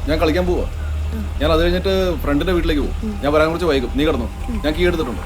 ഞാൻ കളിക്കാൻ പോവാ. ഞാൻ അത് കഴിഞ്ഞിട്ട് ഫ്രണ്ടിന്റെ വീട്ടിലേക്ക് പോകും. ഞാൻ വരാൻ കുറച്ച് വൈകും. നീ കിടന്നു. ഞാൻ കീ എടുത്തിട്ടുണ്ട്.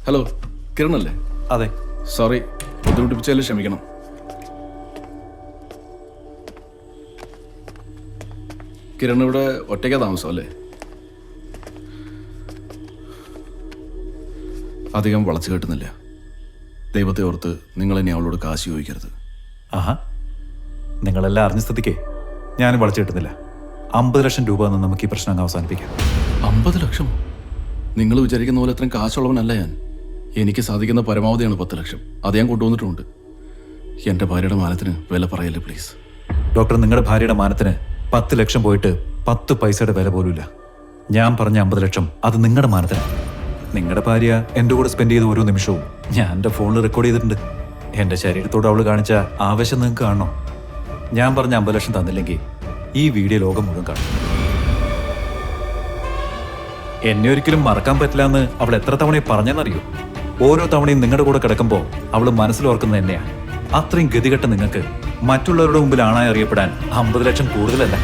ഹലോ, കിരണല്ലേ? അതെ. സോറി, ബുദ്ധിമുട്ടിപ്പിച്ചാലും ക്ഷമിക്കണം. കിരൺ ഇവിടെ ഒറ്റയ്ക്കാ താമസം അല്ലേ? അധികം വളച്ചു കെട്ടുന്നില്ല. ദൈവത്തെ ഓർത്ത് നിങ്ങൾ ഇനി അവളോട് കാശ് ചോദിക്കരുത്. ആഹാ, നിങ്ങളെല്ലാം അറിഞ്ഞ സ്ഥിതിക്ക് ഞാനും വളച്ചു കെട്ടുന്നില്ല. 50 ലക്ഷം രൂപ എന്ന് നമുക്ക് ഈ പ്രശ്നം അങ്ങ് അവസാനിപ്പിക്കാം. 50 ലക്ഷം? നിങ്ങൾ വിചാരിക്കുന്ന പോലെ അത്രയും കാശുള്ളവനല്ല ഞാൻ. എനിക്ക് സാധിക്കുന്ന പരമാവധിയാണ് 10 ലക്ഷം. അത് ഞാൻ കൊണ്ടുവന്നിട്ടുണ്ട്. എൻ്റെ ഭാര്യയുടെ മാനത്തിന് വില പറയല്ലേ പ്ലീസ്. ഡോക്ടർ, നിങ്ങളുടെ ഭാര്യയുടെ മാനത്തിന് 10 ലക്ഷം പോയിട്ട് 10 പൈസയുടെ വില പോലുമില്ല. ഞാൻ പറഞ്ഞ 50 ലക്ഷം അത് നിങ്ങളുടെ മാനത്തിന്. നിങ്ങളുടെ ഭാര്യ എൻ്റെ കൂടെ സ്പെൻഡ് ചെയ്ത ഓരോ നിമിഷവും ഞാൻ എൻ്റെ ഫോണിൽ റെക്കോർഡ് ചെയ്തിട്ടുണ്ട്. എൻ്റെ ശരീരത്തോട് അവൾ കാണിച്ച ആവേശം നിങ്ങൾക്ക് കാണണോ? ഞാൻ പറഞ്ഞ 50 ലക്ഷം തന്നില്ലെങ്കിൽ ഈ വീഡിയോ ലോകം മുഴുവൻ കാണും. എന്നെ ഒരിക്കലും മറക്കാൻ പറ്റില്ല എന്ന് അവൾ എത്ര തവണയും പറഞ്ഞെന്നറിയോ? ഓരോ തവണയും നിങ്ങളുടെ കൂടെ കിടക്കുമ്പോൾ അവൾ മനസ്സിലോർക്കുന്നത് തന്നെയാണ്. അത്രയും ഗതികെട്ട നിങ്ങൾക്ക് മറ്റുള്ളവരുടെ മുമ്പിൽ ആണായി അറിയപ്പെടാൻ 50 ലക്ഷം കൂടുതലല്ല.